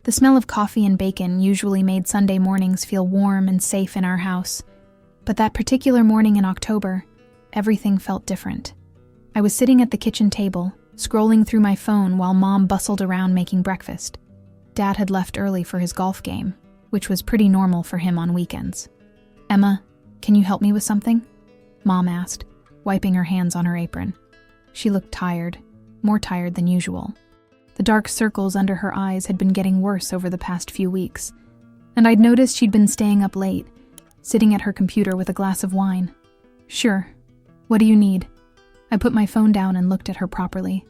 The smell of coffee and bacon usually made Sunday mornings feel warm and safe in our house. But that particular morning in October, everything felt different. I was sitting at the kitchen table, scrolling through my phone while Mom bustled around making breakfast. Dad had left early for his golf game, which was pretty normal for him on weekends. "Emma, can you help me with something?" Mom asked, wiping her hands on her apron. She looked tired, more tired than usual. The dark circles under her eyes had been getting worse over the past few weeks, and I'd noticed she'd been staying up late, sitting at her computer with a glass of wine. "Sure. What do you need?" I put my phone down and looked at her properly.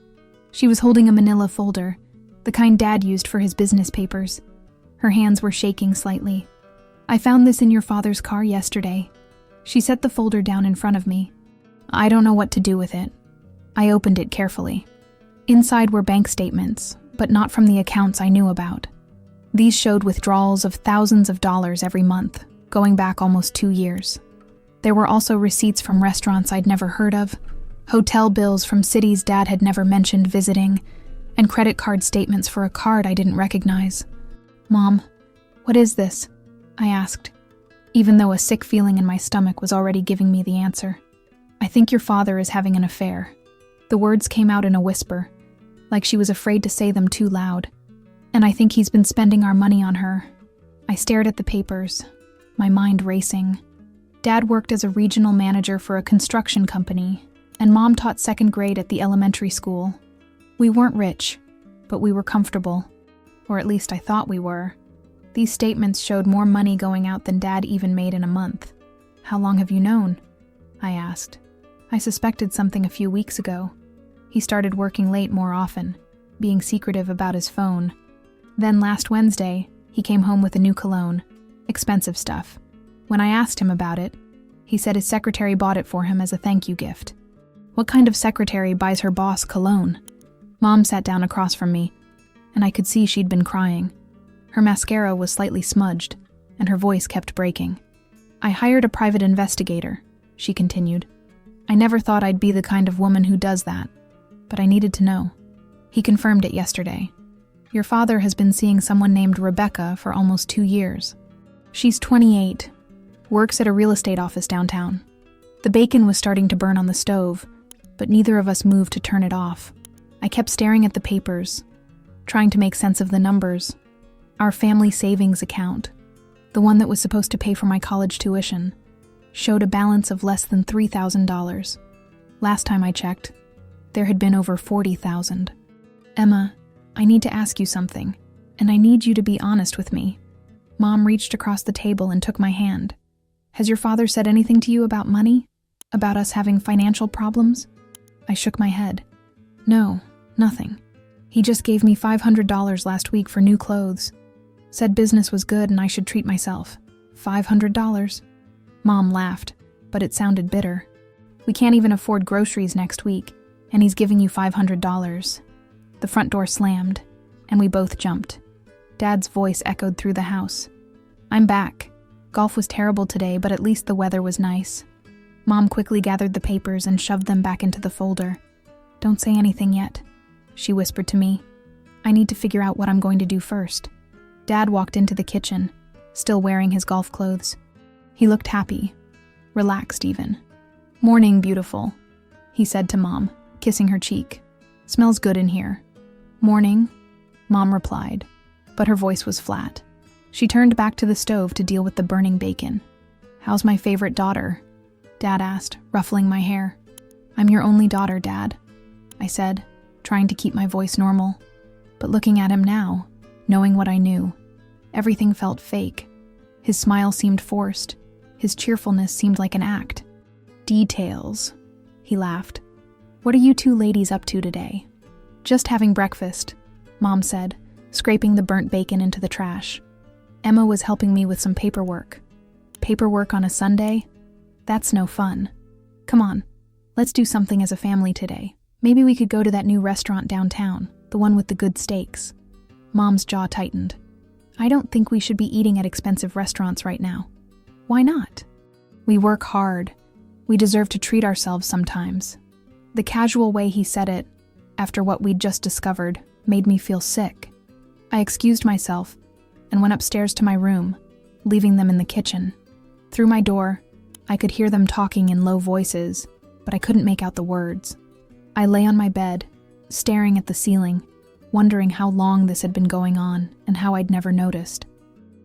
She was holding a manila folder, the kind Dad used for his business papers. Her hands were shaking slightly. "I found this in your father's car yesterday." She set the folder down in front of me. "I don't know what to do with it." I opened it carefully. Inside were bank statements, but not from the accounts I knew about. These showed withdrawals of thousands of dollars every month, going back almost 2 years. There were also receipts from restaurants I'd never heard of, hotel bills from cities Dad had never mentioned visiting, and credit card statements for a card I didn't recognize. "Mom, what is this?" I asked, even though a sick feeling in my stomach was already giving me the answer. "I think your father is having an affair." The words came out in a whisper, like she was afraid to say them too loud. "And I think he's been spending our money on her." I stared at the papers, my mind racing. Dad worked as a regional manager for a construction company, and Mom taught 2nd grade at the elementary school. We weren't rich, but we were comfortable, or at least I thought we were. These statements showed more money going out than Dad even made in a month. "How long have you known?" I asked. I suspected something a few weeks ago. He started working late more often, being secretive about his phone. Then last Wednesday, he came home with a new cologne, expensive stuff. When I asked him about it, he said his secretary bought it for him as a thank you gift. What kind of secretary buys her boss cologne? Mom sat down across from me, and I could see she'd been crying. Her mascara was slightly smudged, and her voice kept breaking. "I hired a private investigator," she continued. "I never thought I'd be the kind of woman who does that, but I needed to know." He confirmed it yesterday. "Your father has been seeing someone named Rebecca for almost 2 years. She's 28, works at a real estate office downtown." The bacon was starting to burn on the stove, but neither of us moved to turn it off. I kept staring at the papers, trying to make sense of the numbers. Our family savings account, the one that was supposed to pay for my college tuition, showed a balance of less than $3,000. Last time I checked, there had been over $40,000. "Emma, I need to ask you something, and I need you to be honest with me." Mom reached across the table and took my hand. "Has your father said anything to you about money? About us having financial problems?" I shook my head. "No, nothing. He just gave me $500 last week for new clothes. Said business was good and I should treat myself. $500? Mom laughed, but it sounded bitter. "We can't even afford groceries next week, and he's giving you $500. The front door slammed, and we both jumped. Dad's voice echoed through the house. "I'm back. Golf was terrible today, but at least the weather was nice." Mom quickly gathered the papers and shoved them back into the folder. "Don't say anything yet," she whispered to me. "I need to figure out what I'm going to do first." Dad walked into the kitchen, still wearing his golf clothes. He looked happy, relaxed even. "Morning, beautiful," he said to Mom, kissing her cheek. "Smells good in here." "Morning," Mom replied, but her voice was flat. She turned back to the stove to deal with the burning bacon. "How's my favorite daughter?" Dad asked, ruffling my hair. "I'm your only daughter, Dad," I said, trying to keep my voice normal. But looking at him now, knowing what I knew, everything felt fake. His smile seemed forced. His cheerfulness seemed like an act. "Details," he laughed. "What are you two ladies up to today?" "Just having breakfast," Mom said, scraping the burnt bacon into the trash. "Emma was helping me with some paperwork." "Paperwork on a Sunday? That's no fun. Come on, let's do something as a family today. Maybe we could go to that new restaurant downtown, the one with the good steaks." Mom's jaw tightened. "I don't think we should be eating at expensive restaurants right now." "Why not?" "We work hard. We deserve to treat ourselves sometimes." The casual way he said it, after what we'd just discovered, made me feel sick. I excused myself and went upstairs to my room, leaving them in the kitchen. Through my door, I could hear them talking in low voices, but I couldn't make out the words. I lay on my bed, staring at the ceiling, wondering how long this had been going on and how I'd never noticed.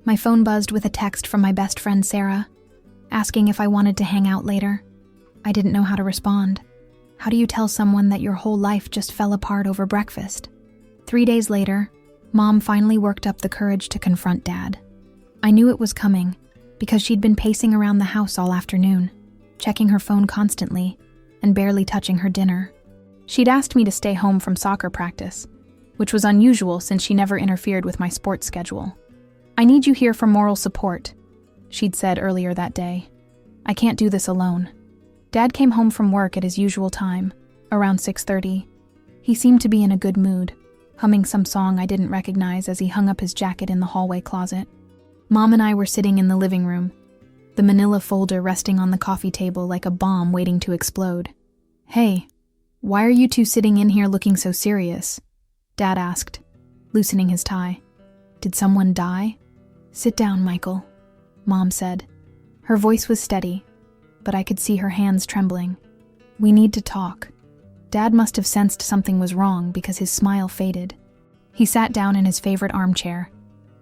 My phone buzzed with a text from my best friend Sarah, asking if I wanted to hang out later. I didn't know how to respond. How do you tell someone that your whole life just fell apart over breakfast? 3 days later, Mom finally worked up the courage to confront Dad. I knew it was coming because she'd been pacing around the house all afternoon, checking her phone constantly and barely touching her dinner. She'd asked me to stay home from soccer practice, which was unusual since she never interfered with my sports schedule. "I need you here for moral support," she'd said earlier that day. "I can't do this alone." Dad came home from work at his usual time, around 6:30. He seemed to be in a good mood, humming some song I didn't recognize as he hung up his jacket in the hallway closet. Mom and I were sitting in the living room, the manila folder resting on the coffee table like a bomb waiting to explode. "Hey, why are you two sitting in here looking so serious?" Dad asked, loosening his tie. "Did someone die?" "Sit down, Michael," Mom said. Her voice was steady, but I could see her hands trembling. "We need to talk." Dad must have sensed something was wrong because his smile faded. He sat down in his favorite armchair,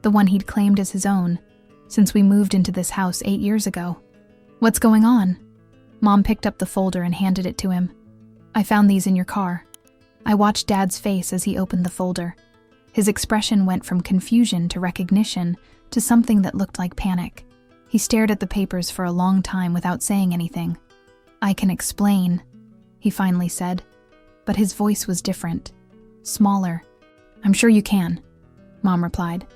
the one he'd claimed as his own, since we moved into this house 8 years ago. "What's going on?" Mom picked up the folder and handed it to him. "I found these in your car." I watched Dad's face as he opened the folder. His expression went from confusion to recognition to something that looked like panic. He stared at the papers for a long time without saying anything. "I can explain," he finally said, but his voice was different, smaller. "I'm sure you can," Mom replied.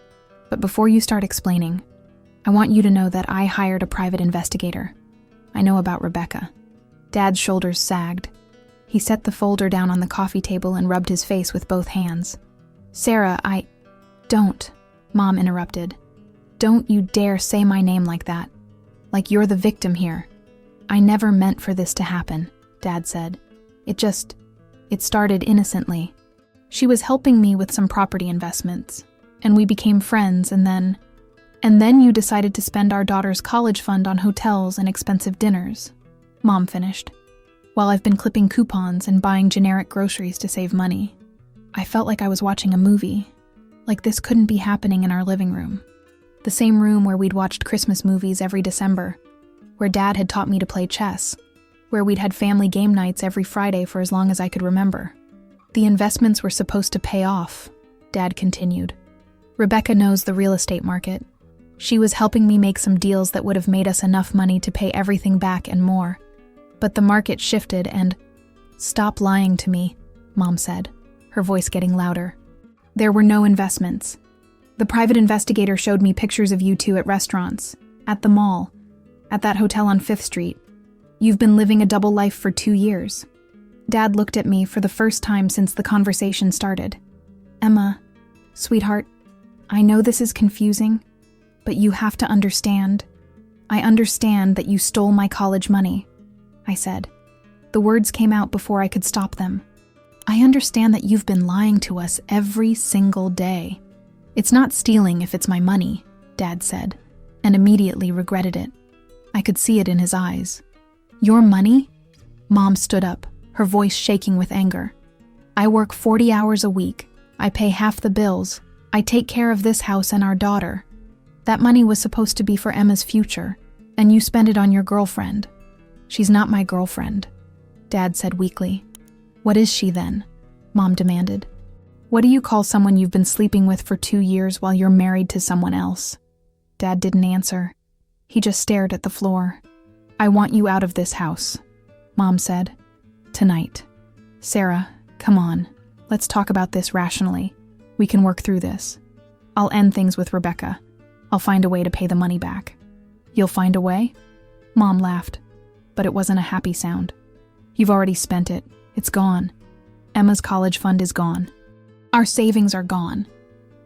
"But before you start explaining, I want you to know that I hired a private investigator. I know about Rebecca." Dad's shoulders sagged. He set the folder down on the coffee table and rubbed his face with both hands. "Sarah, Don't," Mom interrupted. "Don't you dare say my name like that. Like you're the victim here." "I never meant for this to happen," Dad said. It started innocently. She was helping me with some property investments, and we became friends, and then you decided to spend our daughter's college fund on hotels and expensive dinners," Mom finished, "while I've been clipping coupons and buying generic groceries to save money." I felt like I was watching a movie, like this couldn't be happening in our living room. The same room where we'd watched Christmas movies every December, where Dad had taught me to play chess, where we'd had family game nights every Friday for as long as I could remember. "The investments were supposed to pay off," Dad continued. "Rebecca knows the real estate market. She was helping me make some deals that would have made us enough money to pay everything back and more. But the market shifted and—" "Stop lying to me," Mom said, her voice getting louder. "There were no investments. The private investigator showed me pictures of you two at restaurants, at the mall, at that hotel on 5th Street. You've been living a double life for 2 years." Dad looked at me for the first time since the conversation started. "Emma, sweetheart, I know this is confusing, but you have to understand. I understand that you stole my college money," I said. The words came out before I could stop them. "I understand that you've been lying to us every single day." "It's not stealing if it's my money," Dad said, and immediately regretted it. I could see it in his eyes. "Your money?" Mom stood up, her voice shaking with anger. "I work 40 hours a week. I pay half the bills. I take care of this house and our daughter. That money was supposed to be for Emma's future, and you spend it on your girlfriend." "She's not my girlfriend," Dad said weakly. "What is she then?" Mom demanded. "What do you call someone you've been sleeping with for 2 years while you're married to someone else?" Dad didn't answer. He just stared at the floor. "I want you out of this house," Mom said. "Tonight. Sarah, come on. Let's talk about this rationally. We can work through this. I'll end things with Rebecca. I'll find a way to pay the money back." "You'll find a way?" Mom laughed, but it wasn't a happy sound. "You've already spent it. It's gone. Emma's college fund is gone. Our savings are gone.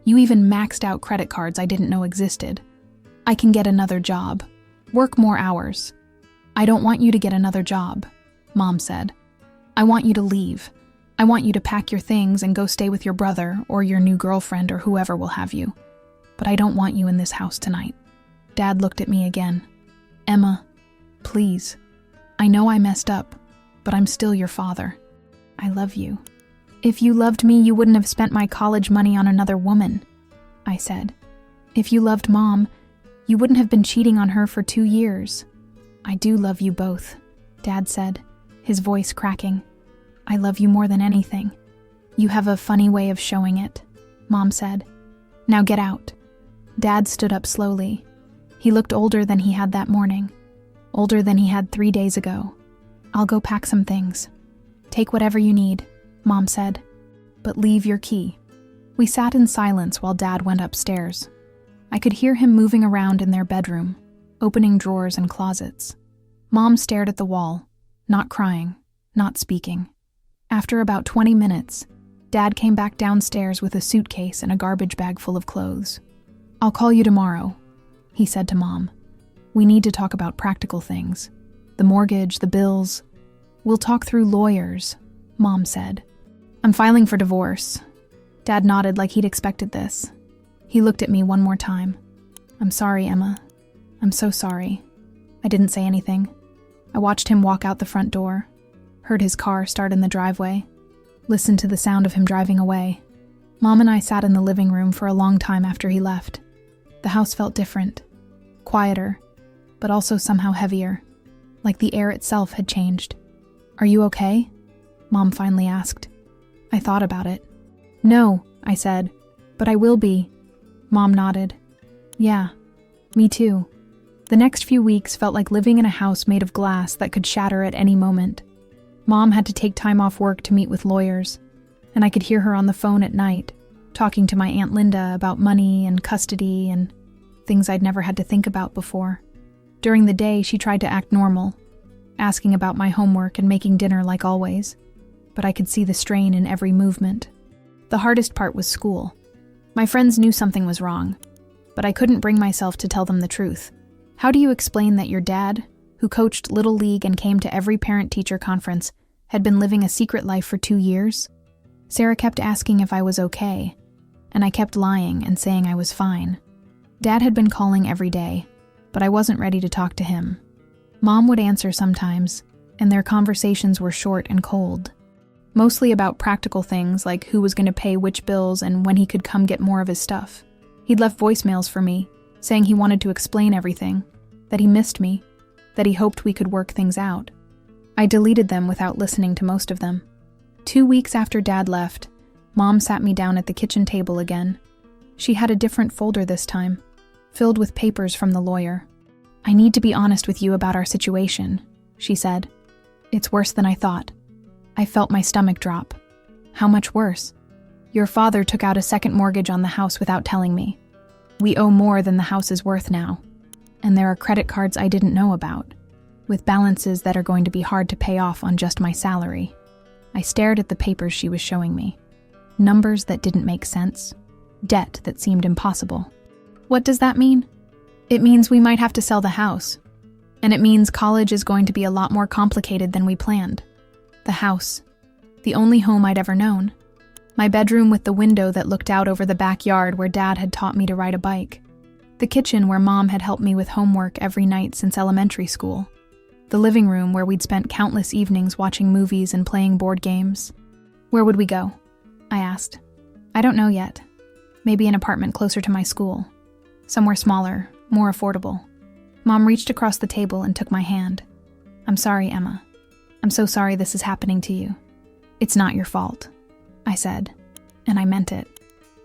You even maxed out credit cards I didn't know existed. I can get another job. Work more hours." "I don't want you to get another job," Mom said. "I want you to leave. I want you to pack your things and go stay with your brother or your new girlfriend or whoever will have you. But I don't want you in this house tonight." Dad looked at me again. "Emma, please. I know I messed up, but I'm still your father. I love you. If you loved me, you wouldn't have spent my college money on another woman," I said. "If you loved Mom, you wouldn't have been cheating on her for 2 years. I do love you both," Dad said, his voice cracking. "I love you more than anything. You have a funny way of showing it," Mom said. "Now get out." Dad stood up slowly. He looked older than he had that morning, older than he had 3 days ago. "I'll go pack some things. Take whatever you need," Mom said, "but leave your key." We sat in silence while Dad went upstairs. I could hear him moving around in their bedroom, opening drawers and closets. Mom stared at the wall, not crying, not speaking. After about 20 minutes, Dad came back downstairs with a suitcase and a garbage bag full of clothes. "I'll call you tomorrow," he said to Mom. "We need to talk about practical things. The mortgage, the bills. We'll talk through lawyers," Mom said. "I'm filing for divorce." Dad nodded like he'd expected this. He looked at me one more time. "I'm sorry, Emma. I'm so sorry." I didn't say anything. I watched him walk out the front door, heard his car start in the driveway, listened to the sound of him driving away. Mom and I sat in the living room for a long time after he left. The house felt different, quieter, but also somehow heavier, like the air itself had changed. "Are you okay?" Mom finally asked. I thought about it. "No," I said, "but I will be." Mom nodded. "Yeah, me too." The next few weeks felt like living in a house made of glass that could shatter at any moment. Mom had to take time off work to meet with lawyers, and I could hear her on the phone at night, talking to my Aunt Linda about money and custody and things I'd never had to think about before. During the day, she tried to act normal, asking about my homework and making dinner like always, but I could see the strain in every movement. The hardest part was school. My friends knew something was wrong, but I couldn't bring myself to tell them the truth. How do you explain that your dad, who coached Little League and came to every parent-teacher conference, had been living a secret life for 2 years? Sarah kept asking if I was okay, and I kept lying and saying I was fine. Dad had been calling every day, but I wasn't ready to talk to him. Mom would answer sometimes, and their conversations were short and cold. Mostly about practical things like who was going to pay which bills and when he could come get more of his stuff. He'd left voicemails for me, saying he wanted to explain everything, that he missed me, that he hoped we could work things out. I deleted them without listening to most of them. 2 weeks after Dad left, Mom sat me down at the kitchen table again. She had a different folder this time, filled with papers from the lawyer. "I need to be honest with you about our situation," she said. "It's worse than I thought." I felt my stomach drop. "How much worse?" "Your father took out a second mortgage on the house without telling me. We owe more than the house is worth now. And there are credit cards I didn't know about, with balances that are going to be hard to pay off on just my salary." I stared at the papers she was showing me. Numbers that didn't make sense. Debt that seemed impossible. "What does that mean?" "It means we might have to sell the house. And it means college is going to be a lot more complicated than we planned. The house. The only home I'd ever known. My bedroom with the window that looked out over the backyard where Dad had taught me to ride a bike. The kitchen where Mom had helped me with homework every night since elementary school. The living room where we'd spent countless evenings watching movies and playing board games. "Where would we go?" I asked. "I don't know yet. Maybe an apartment closer to my school. Somewhere smaller, more affordable." Mom reached across the table and took my hand. "I'm sorry, Emma. I'm so sorry this is happening to you. It's not your fault," I said, and I meant it.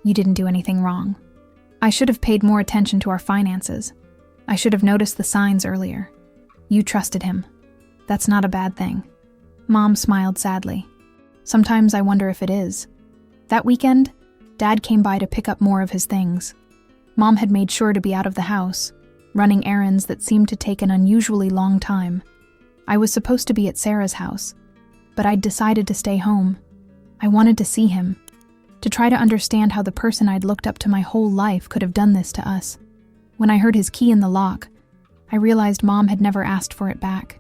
"You didn't do anything wrong. I should have paid more attention to our finances. I should have noticed the signs earlier. You trusted him. That's not a bad thing." Mom smiled sadly. "Sometimes I wonder if it is." That weekend, Dad came by to pick up more of his things. Mom had made sure to be out of the house, running errands that seemed to take an unusually long time. I was supposed to be at Sarah's house, but I'd decided to stay home. I wanted to see him, to try to understand how the person I'd looked up to my whole life could have done this to us. When I heard his key in the lock, I realized Mom had never asked for it back.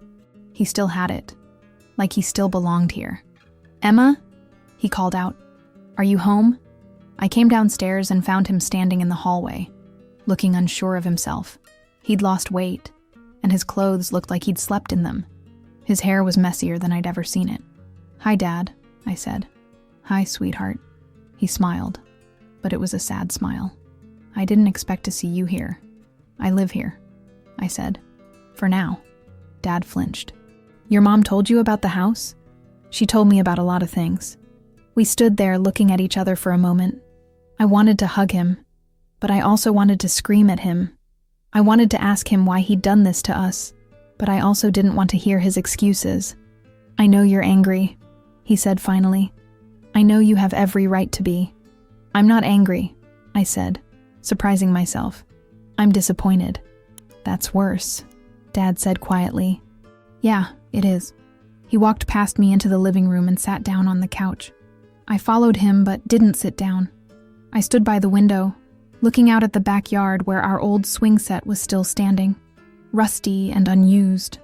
He still had it, like he still belonged here. "Emma?" He called out, "Are you home?" I came downstairs and found him standing in the hallway, looking unsure of himself. He'd lost weight, and his clothes looked like he'd slept in them. His hair was messier than I'd ever seen it. "Hi, Dad," I said. "Hi, sweetheart." He smiled, but it was a sad smile. "I didn't expect to see you here. I live here," I said. "For now." Dad flinched. "Your mom told you about the house?" "She told me about a lot of things." We stood there looking at each other for a moment. I wanted to hug him, but I also wanted to scream at him. I wanted to ask him why he'd done this to us, but I also didn't want to hear his excuses. "I know you're angry," he said finally. "I know you have every right to be." "I'm not angry," I said, surprising myself. "I'm disappointed." "That's worse," Dad said quietly. "Yeah, it is." He walked past me into the living room and sat down on the couch. I followed him but didn't sit down. I stood by the window, looking out at the backyard where our old swing set was still standing, rusty and unused.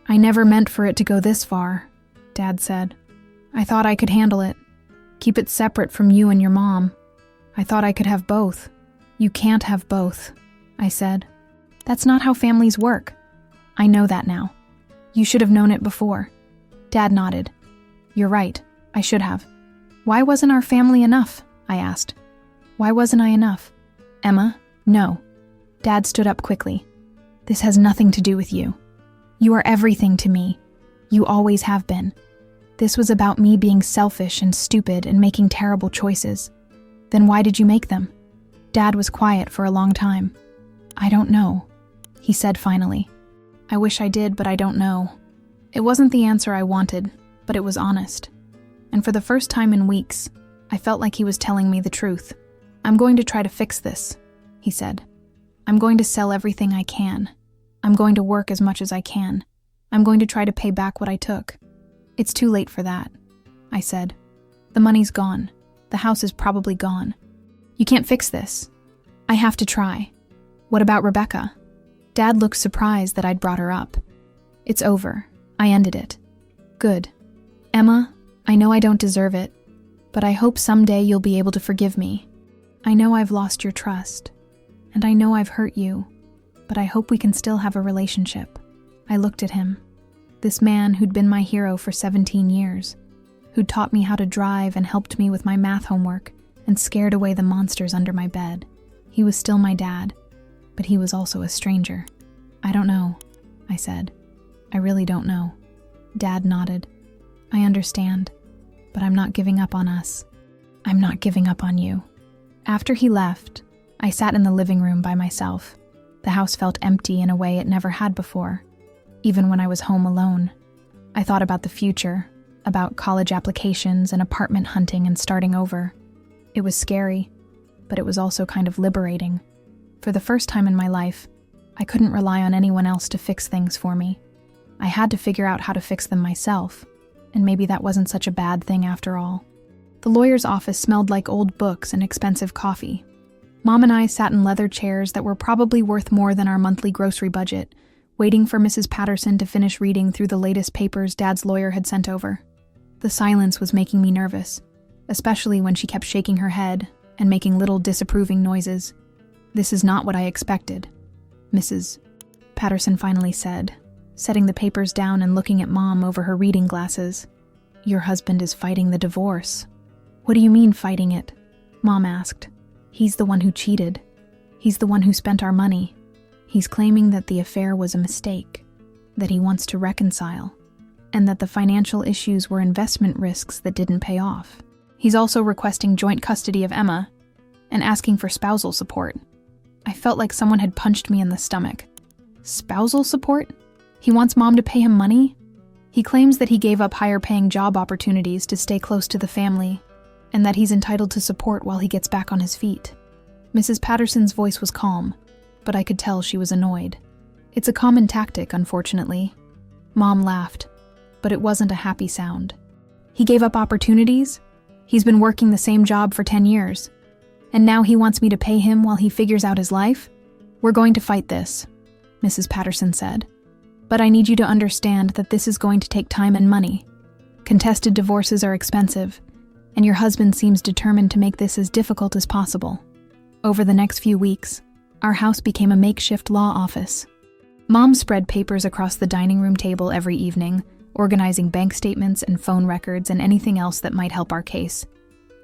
"I never meant for it to go this far," Dad said. "I thought I could handle it. Keep it separate from you and your mom. I thought I could have both." "You can't have both," I said. "That's not how families work." "I know that now. You should have known it before." Dad nodded. "You're right, I should have." "Why wasn't our family enough?" I asked. "Why wasn't I enough?" "Emma, no." Dad stood up quickly. "This has nothing to do with you. You are everything to me. You always have been. This was about me being selfish and stupid and making terrible choices. Then why did you make them?" Dad was quiet for a long time. "I don't know," he said finally. "I wish I did, but I don't know." It wasn't the answer I wanted, but it was honest. And for the first time in weeks, I felt like he was telling me the truth. "I'm going to try to fix this," he said. "I'm going to sell everything I can. I'm going to work as much as I can. I'm going to try to pay back what I took." "It's too late for that," I said. "The money's gone. The house is probably gone. You can't fix this. I have to try." "What about Rebecca?" Dad looked surprised that I'd brought her up. "It's over. I ended it." "Good. Emma, I know I don't deserve it, but I hope someday you'll be able to forgive me. I know I've lost your trust, and I know I've hurt you, but I hope we can still have a relationship." I looked at him. This man who'd been my hero for 17 years, who'd taught me how to drive and helped me with my math homework and scared away the monsters under my bed. He was still my dad, but he was also a stranger. "I don't know," I said. "I really don't know." Dad nodded. "I understand, but I'm not giving up on us. I'm not giving up on you." After he left, I sat in the living room by myself. The house felt empty in a way it never had before, even when I was home alone. I thought about the future, about college applications and apartment hunting and starting over. It was scary, but it was also kind of liberating. For the first time in my life, I couldn't rely on anyone else to fix things for me. I had to figure out how to fix them myself, and maybe that wasn't such a bad thing after all. The lawyer's office smelled like old books and expensive coffee. Mom and I sat in leather chairs that were probably worth more than our monthly grocery budget, waiting for Mrs. Patterson to finish reading through the latest papers Dad's lawyer had sent over. The silence was making me nervous, especially when she kept shaking her head and making little disapproving noises. "This is not what I expected," Mrs. Patterson finally said, setting the papers down and looking at Mom over her reading glasses. "Your husband is fighting the divorce." "What do you mean, fighting it?" Mom asked. "He's the one who cheated. He's the one who spent our money. He's claiming that the affair was a mistake, that he wants to reconcile, and that the financial issues were investment risks that didn't pay off. He's also requesting joint custody of Emma and asking for spousal support." I felt like someone had punched me in the stomach. Spousal support? He wants Mom to pay him money? He claims that he gave up higher-paying job opportunities to stay close to the family, and that he's entitled to support while he gets back on his feet. Mrs. Patterson's voice was calm, but I could tell she was annoyed. "It's a common tactic, unfortunately." Mom laughed, but it wasn't a happy sound. "He gave up opportunities? He's been working the same job for 10 years. And now he wants me to pay him while he figures out his life? We're going to fight this," Mrs. Patterson said. "But I need you to understand that this is going to take time and money. Contested divorces are expensive, and your husband seems determined to make this as difficult as possible. Over the next few weeks, our house became a makeshift law office. Mom spread papers across the dining room table every evening, organizing bank statements and phone records and anything else that might help our case.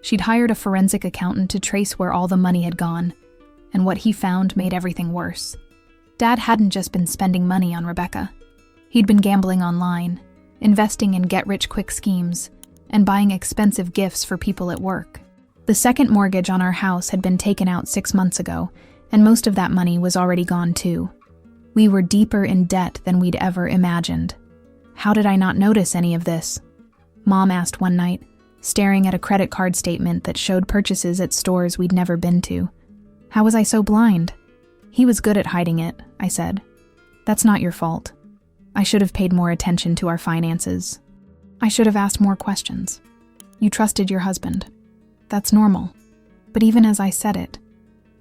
She'd hired a forensic accountant to trace where all the money had gone, and what he found made everything worse. Dad hadn't just been spending money on Rebecca. He'd been gambling online, investing in get-rich-quick schemes, and buying expensive gifts for people at work. The second mortgage on our house had been taken out 6 months ago, and most of that money was already gone too. We were deeper in debt than we'd ever imagined. How did I not notice any of this? Mom asked one night, staring at a credit card statement that showed purchases at stores we'd never been to. How was I so blind? He was good at hiding it, I said. That's not your fault. I should have paid more attention to our finances. I should have asked more questions. You trusted your husband. That's normal. But even as I said it,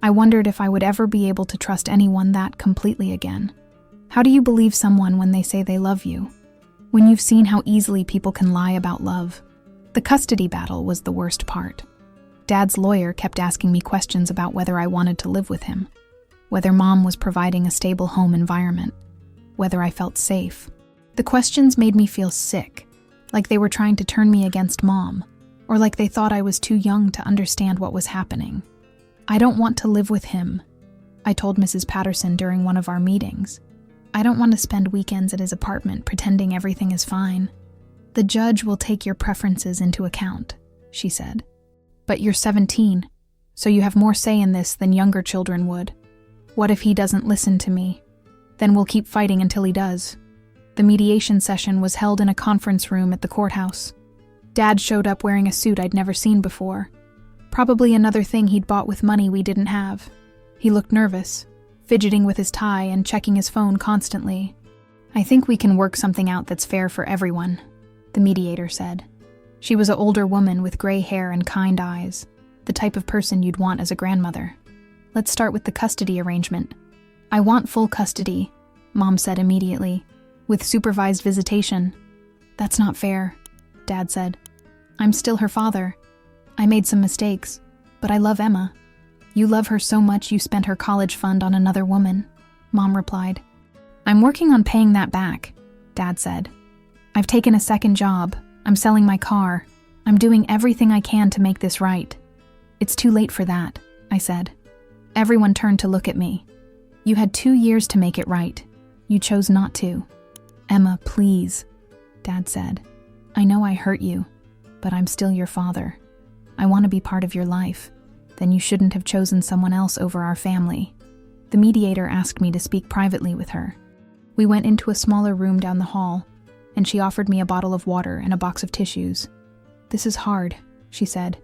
I wondered if I would ever be able to trust anyone that completely again. How do you believe someone when they say they love you? When you've seen how easily people can lie about love? The custody battle was the worst part. Dad's lawyer kept asking me questions about whether I wanted to live with him, whether Mom was providing a stable home environment, whether I felt safe. The questions made me feel sick, like they were trying to turn me against Mom, or like they thought I was too young to understand what was happening. I don't want to live with him, I told Mrs. Patterson during one of our meetings. I don't want to spend weekends at his apartment pretending everything is fine. The judge will take your preferences into account, she said. But you're 17, so you have more say in this than younger children would. What if he doesn't listen to me? Then we'll keep fighting until he does. The mediation session was held in a conference room at the courthouse. Dad showed up wearing a suit I'd never seen before. Probably another thing he'd bought with money we didn't have. He looked nervous, fidgeting with his tie and checking his phone constantly. I think we can work something out that's fair for everyone, the mediator said. She was an older woman with gray hair and kind eyes, the type of person you'd want as a grandmother. Let's start with the custody arrangement. I want full custody, Mom said immediately, with supervised visitation. That's not fair, Dad said. I'm still her father. I made some mistakes, but I love Emma. You love her so much you spent her college fund on another woman, Mom replied. I'm working on paying that back, Dad said. I've taken a second job. I'm selling my car. I'm doing everything I can to make this right. It's too late for that, I said. Everyone turned to look at me. You had 2 years to make it right. You chose not to. Emma, please, Dad said. I know I hurt you, but I'm still your father. I want to be part of your life. Then you shouldn't have chosen someone else over our family. The mediator asked me to speak privately with her. We went into a smaller room down the hall, and she offered me a bottle of water and a box of tissues. This is hard, she said.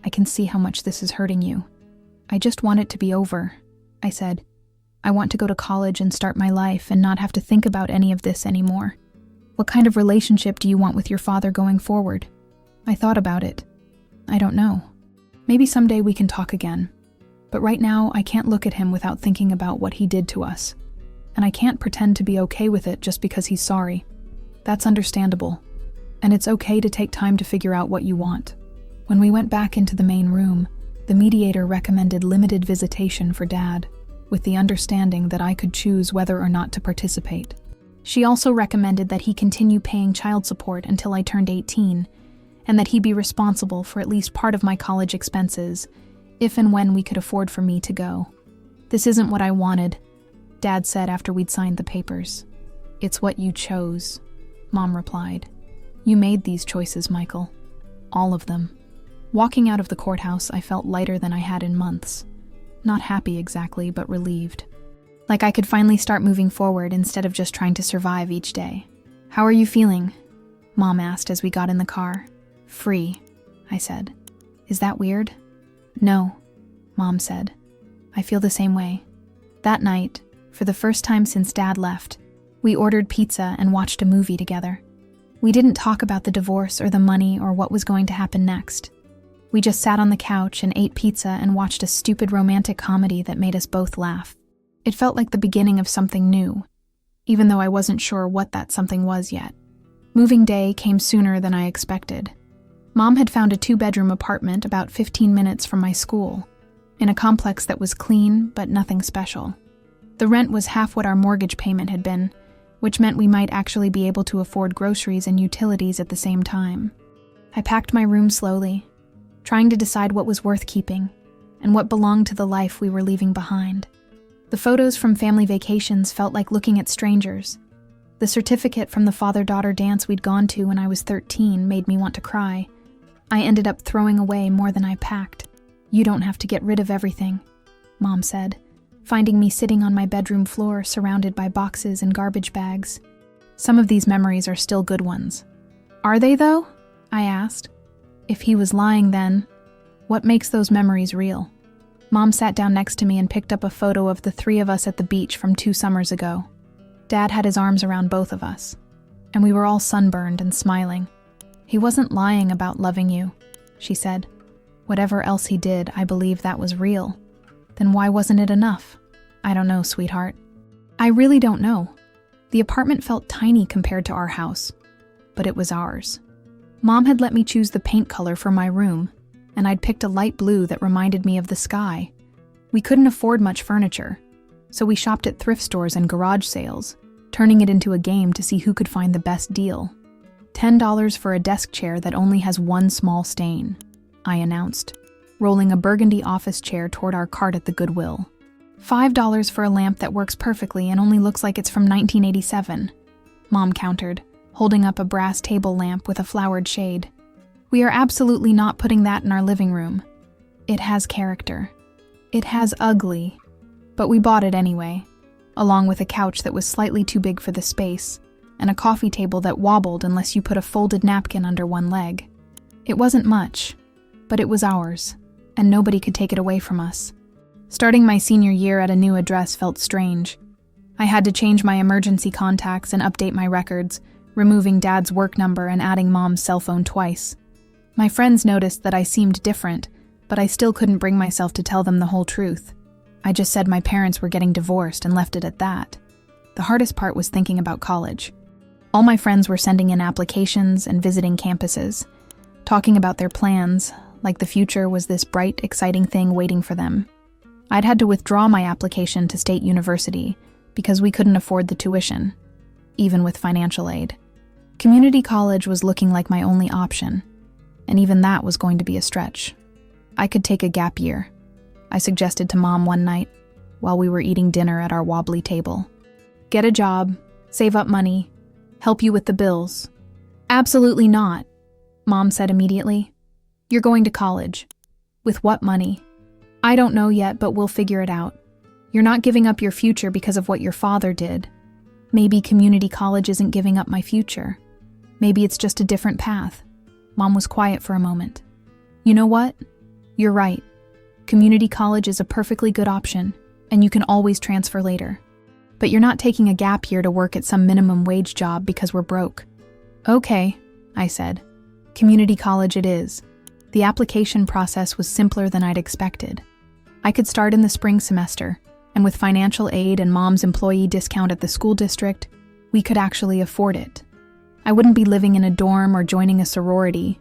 I can see how much this is hurting you. I just want it to be over, I said. I want to go to college and start my life and not have to think about any of this anymore. What kind of relationship do you want with your father going forward? I thought about it. I don't know. Maybe someday we can talk again. But right now, I can't look at him without thinking about what he did to us. And I can't pretend to be okay with it just because he's sorry. That's understandable. And it's okay to take time to figure out what you want. When we went back into the main room, the mediator recommended limited visitation for Dad, with the understanding that I could choose whether or not to participate. She also recommended that he continue paying child support until I turned 18, and that he be responsible for at least part of my college expenses, if and when we could afford for me to go. This isn't what I wanted, Dad said after we'd signed the papers. It's what you chose, Mom replied. You made these choices, Michael. All of them. Walking out of the courthouse, I felt lighter than I had in months. Not happy exactly, but relieved. Like I could finally start moving forward instead of just trying to survive each day. How are you feeling? Mom asked as we got in the car. Free, I said. Is that weird? No, Mom said. I feel the same way. That night, for the first time since Dad left, we ordered pizza and watched a movie together. We didn't talk about the divorce or the money or what was going to happen next. We just sat on the couch and ate pizza and watched a stupid romantic comedy that made us both laugh. It felt like the beginning of something new, even though I wasn't sure what that something was yet. Moving day came sooner than I expected. Mom had found a 2-bedroom apartment about 15 minutes from my school, in a complex that was clean but nothing special. The rent was half what our mortgage payment had been, which meant we might actually be able to afford groceries and utilities at the same time. I packed my room slowly, trying to decide what was worth keeping and what belonged to the life we were leaving behind. The photos from family vacations felt like looking at strangers. The certificate from the father-daughter dance we'd gone to when I was 13 made me want to cry. I ended up throwing away more than I packed. "You don't have to get rid of everything," Mom said, finding me sitting on my bedroom floor surrounded by boxes and garbage bags. "Some of these memories are still good ones." "Are they, though?" I asked. If he was lying then, what makes those memories real? Mom sat down next to me and picked up a photo of the 3 of us at the beach from 2 summers ago. Dad had his arms around both of us, and we were all sunburned and smiling. "He wasn't lying about loving you," she said. "Whatever else he did, I believe that was real. Then why wasn't it enough?" "I don't know, sweetheart. I really don't know. The apartment felt tiny compared to our house, but it was ours. Mom had let me choose the paint color for my room, and I'd picked a light blue that reminded me of the sky. We couldn't afford much furniture, so we shopped at thrift stores and garage sales, turning it into a game to see who could find the best deal. $10 for a desk chair that only has 1 small stain," I announced, rolling a burgundy office chair toward our cart at the Goodwill. $5 for a lamp that works perfectly and only looks like it's from 1987, Mom countered, holding up a brass table lamp with a flowered shade. "We are absolutely not putting that in our living room. It has character. It has ugly, but we bought it anyway, along with a couch that was slightly too big for the space, and a coffee table that wobbled unless you put a folded napkin under one leg. It wasn't much, but it was ours, and nobody could take it away from us." Starting my senior year at a new address felt strange. I had to change my emergency contacts and update my records, removing Dad's work number and adding Mom's cell phone twice. My friends noticed that I seemed different, but I still couldn't bring myself to tell them the whole truth. I just said my parents were getting divorced and left it at that. The hardest part was thinking about college. All my friends were sending in applications and visiting campuses, talking about their plans, like the future was this bright, exciting thing waiting for them. I'd had to withdraw my application to State University because we couldn't afford the tuition, even with financial aid. Community college was looking like my only option, and even that was going to be a stretch. I could take a gap year, I suggested to Mom one night while we were eating dinner at our wobbly table. "Get a job, save up money, help you with the bills." "Absolutely not," Mom said immediately. "You're going to college. With what money? I don't know yet, but we'll figure it out. You're not giving up your future because of what your father did. Maybe community college isn't giving up my future. Maybe it's just a different path." Mom was quiet for a moment. "You know what? You're right. Community college is a perfectly good option, and you can always transfer later. But you're not taking a gap year to work at some minimum wage job because we're broke." "Okay," I said. "Community college it is." The application process was simpler than I'd expected. I could start in the spring semester, and with financial aid and Mom's employee discount at the school district, we could actually afford it. I wouldn't be living in a dorm or joining a sorority,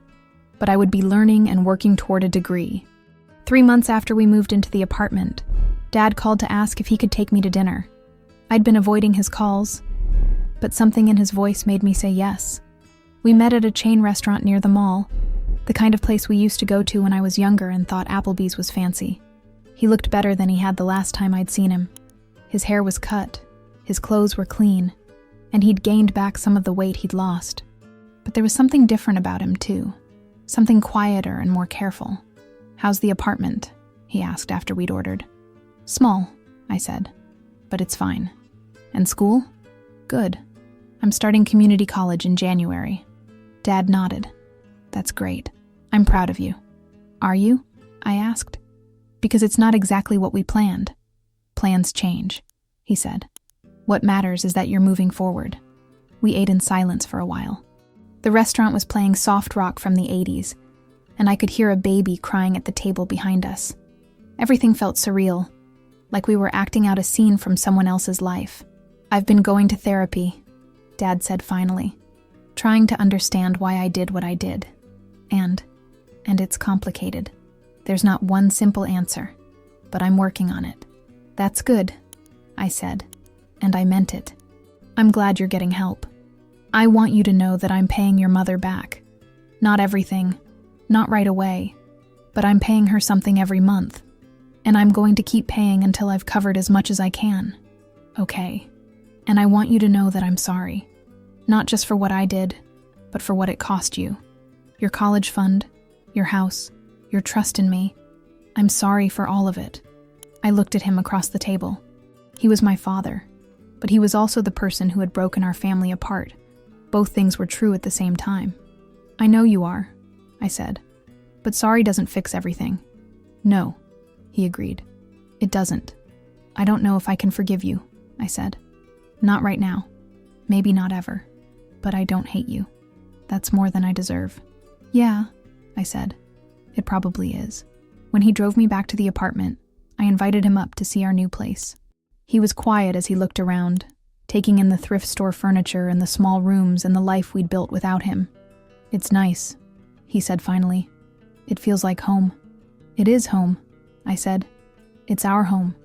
but I would be learning and working toward a degree. 3 months after we moved into the apartment, Dad called to ask if he could take me to dinner. I'd been avoiding his calls, but something in his voice made me say yes. We met at a chain restaurant near the mall, the kind of place we used to go to when I was younger and thought Applebee's was fancy. He looked better than he had the last time I'd seen him. His hair was cut, his clothes were clean, and he'd gained back some of the weight he'd lost. But there was something different about him, too. Something quieter and more careful. "How's the apartment?" he asked after we'd ordered. "Small," I said, "but it's fine." "And school?" "Good. I'm starting community college in January." Dad nodded. "That's great. I'm proud of you." "Are you?" I asked. "Because it's not exactly what we planned. Plans change," he said. "What matters is that you're moving forward." We ate in silence for a while. The restaurant was playing soft rock from the 80s, and I could hear a baby crying at the table behind us. Everything felt surreal, like we were acting out a scene from someone else's life. "I've been going to therapy," Dad said finally, "trying to understand why I did what I did. And it's complicated. There's not one simple answer, but I'm working on it. That's good, I said, and I meant it. I'm glad you're getting help. I want you to know that I'm paying your mother back. Not everything, not right away, but I'm paying her something every month, and I'm going to keep paying until I've covered as much as I can. Okay, and I want you to know that I'm sorry, not just for what I did, but for what it cost you. Your college fund, your house, your trust in me. I'm sorry for all of it. I looked at him across the table. He was my father, but he was also the person who had broken our family apart. Both things were true at the same time. I know you are, I said, but sorry doesn't fix everything. No, he agreed. It doesn't. I don't know if I can forgive you, I said. Not right now. Maybe not ever. But I don't hate you. That's more than I deserve. Yeah, I said. It probably is. When he drove me back to the apartment, I invited him up to see our new place. He was quiet as he looked around, taking in the thrift store furniture and the small rooms and the life we'd built without him. It's nice, he said finally. It feels like home. It is home, I said. It's our home.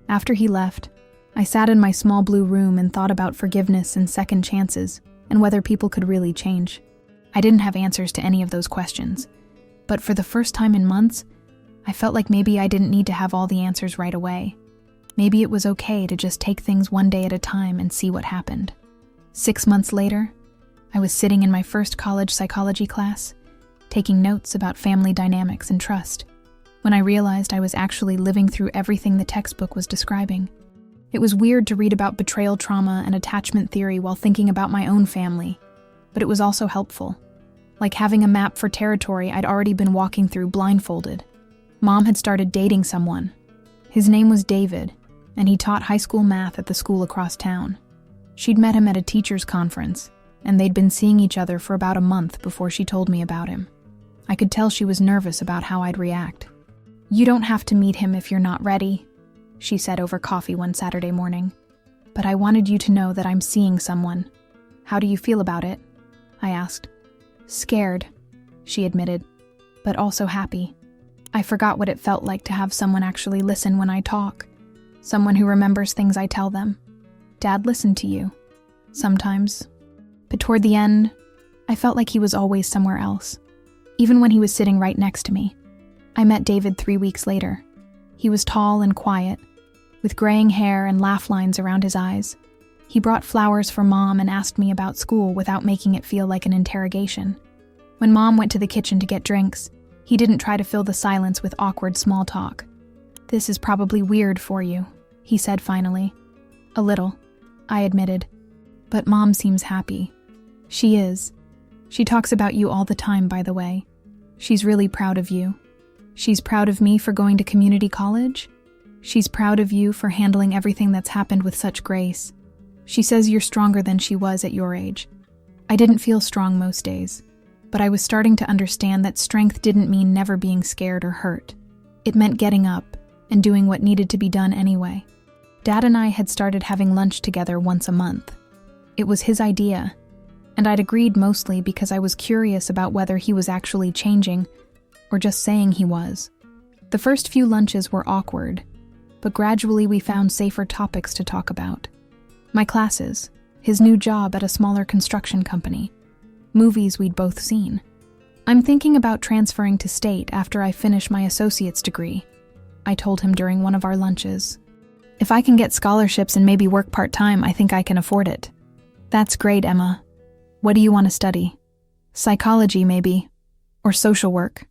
After he left, I sat in my small blue room and thought about forgiveness and second chances and whether people could really change. I didn't have answers to any of those questions, but for the first time in months, I felt like maybe I didn't need to have all the answers right away. Maybe it was okay to just take things one day at a time and see what happened. 6 months later, I was sitting in my first college psychology class, taking notes about family dynamics and trust, when I realized I was actually living through everything the textbook was describing. It was weird to read about betrayal trauma and attachment theory while thinking about my own family, but it was also helpful. Like having a map for territory I'd already been walking through blindfolded. Mom had started dating someone. His name was David, and he taught high school math at the school across town. She'd met him at a teacher's conference, and they'd been seeing each other for about a month before she told me about him. I could tell she was nervous about how I'd react. "You don't have to meet him if you're not ready," she said over coffee one Saturday morning. "But I wanted you to know that I'm seeing someone. How do you feel about it?" I asked. "Scared," she admitted, "but also happy. I forgot what it felt like to have someone actually listen when I talk. Someone who remembers things I tell them. Dad listened to you. Sometimes. But toward the end, I felt like he was always somewhere else. Even when he was sitting right next to me. I met David 3 weeks later. He was tall and quiet, with graying hair and laugh lines around his eyes. He brought flowers for Mom and asked me about school without making it feel like an interrogation. When Mom went to the kitchen to get drinks, he didn't try to fill the silence with awkward small talk. "This is probably weird for you," he said finally. "A little," I admitted. "But Mom seems happy." "She is. She talks about you all the time, by the way. She's really proud of you. She's proud of me for going to community college. She's proud of you for handling everything that's happened with such grace. She says you're stronger than she was at your age." I didn't feel strong most days, but I was starting to understand that strength didn't mean never being scared or hurt. It meant getting up and doing what needed to be done anyway. Dad and I had started having lunch together once a month. It was his idea, and I'd agreed mostly because I was curious about whether he was actually changing or just saying he was. The first few lunches were awkward, but gradually we found safer topics to talk about. My classes, his new job at a smaller construction company, movies we'd both seen. "I'm thinking about transferring to state after I finish my associate's degree," I told him during one of our lunches. "If I can get scholarships and maybe work part-time, I think I can afford it." "That's great, Emma. What do you want to study?" "Psychology, maybe. Or social work.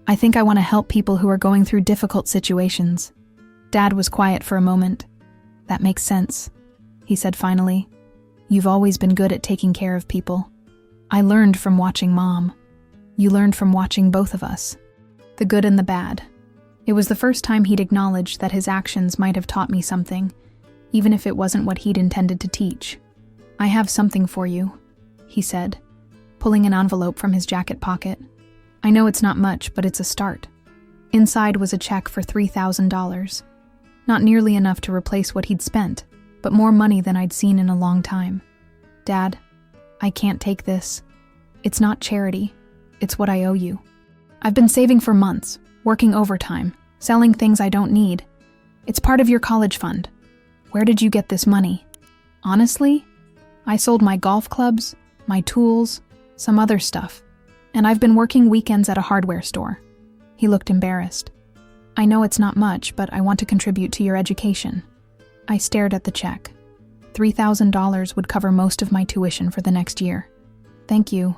I think I want to help people who are going through difficult situations." Dad was quiet for a moment. "That makes sense," he said finally. "You've always been good at taking care of people. I learned from watching Mom. You learned from watching both of us. The good and the bad." It was the first time he'd acknowledged that his actions might have taught me something, even if it wasn't what he'd intended to teach. "I have something for you," he said, pulling an envelope from his jacket pocket. "I know it's not much, but it's a start." Inside was a check for $3,000. Not nearly enough to replace what he'd spent, but more money than I'd seen in a long time. "Dad, I can't take this. It's not charity. It's what I owe you. I've been saving for months, working overtime, selling things I don't need. It's part of your college fund. Where did you get this money? Honestly, I sold my golf clubs, my tools, some other stuff, and I've been working weekends at a hardware store. He looked embarrassed. I know it's not much, but I want to contribute to your education. I stared at the check. $3,000 would cover most of my tuition for the next year. Thank you,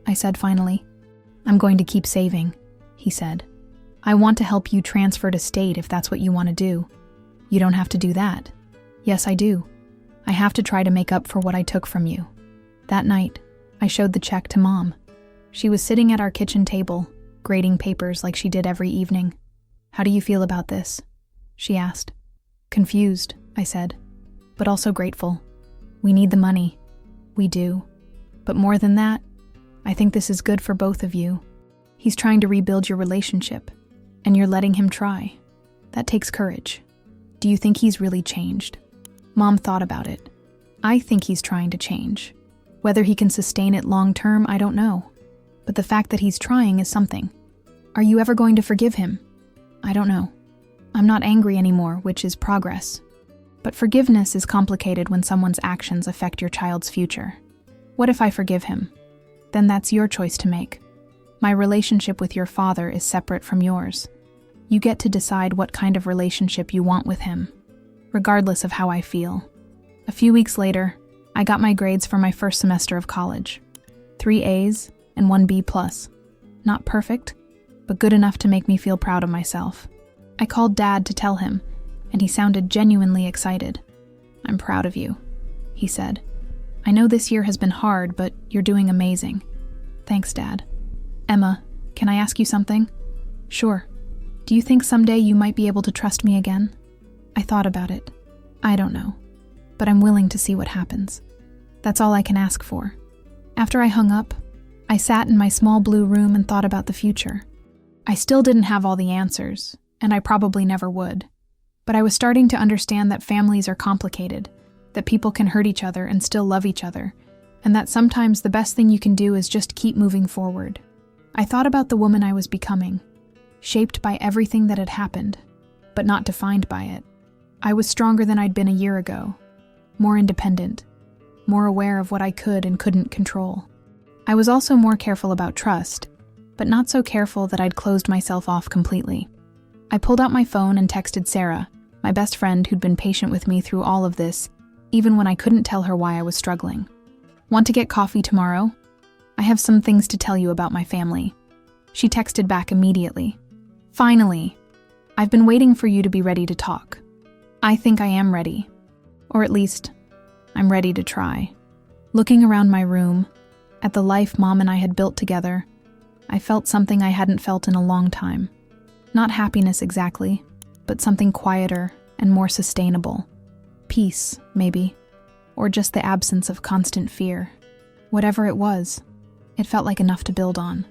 I said finally. I'm going to keep saving, he said. I want to help you transfer to state if that's what you want to do. You don't have to do that. Yes, I do. I have to try to make up for what I took from you. That night, I showed the check to Mom. She was sitting at our kitchen table, grading papers like she did every evening. How do you feel about this? She asked. Confused, I said, but also grateful. We need the money. We do. But more than that, I think this is good for both of you. He's trying to rebuild your relationship, and you're letting him try. That takes courage. Do you think he's really changed? Mom thought about it. I think he's trying to change. Whether he can sustain it long term, I don't know. But the fact that he's trying is something. Are you ever going to forgive him? I don't know. I'm not angry anymore, which is progress. But forgiveness is complicated when someone's actions affect your child's future. What if I forgive him? Then that's your choice to make. My relationship with your father is separate from yours. You get to decide what kind of relationship you want with him, regardless of how I feel. A few weeks later, I got my grades for my first semester of college. 3 A's and 1 B+. Not perfect, but good enough to make me feel proud of myself. I called Dad to tell him, and he sounded genuinely excited. I'm proud of you, he said. I know this year has been hard, but you're doing amazing. Thanks, Dad. Emma, can I ask you something? Sure. Do you think someday you might be able to trust me again? I thought about it. I don't know, but I'm willing to see what happens. That's all I can ask for. After I hung up, I sat in my small blue room and thought about the future. I still didn't have all the answers, and I probably never would. But I was starting to understand that families are complicated, that people can hurt each other and still love each other, and that sometimes the best thing you can do is just keep moving forward. I thought about the woman I was becoming, shaped by everything that had happened, but not defined by it. I was stronger than I'd been a year ago, more independent, more aware of what I could and couldn't control. I was also more careful about trust, but not so careful that I'd closed myself off completely. I pulled out my phone and texted Sarah, my best friend who'd been patient with me through all of this, even when I couldn't tell her why I was struggling. Want to get coffee tomorrow? I have some things to tell you about my family. She texted back immediately. Finally, I've been waiting for you to be ready to talk. I think I am ready. Or at least, I'm ready to try. Looking around my room, at the life Mom and I had built together, I felt something I hadn't felt in a long time. Not happiness exactly, but something quieter and more sustainable. Peace, maybe, or just the absence of constant fear. Whatever it was, it felt like enough to build on.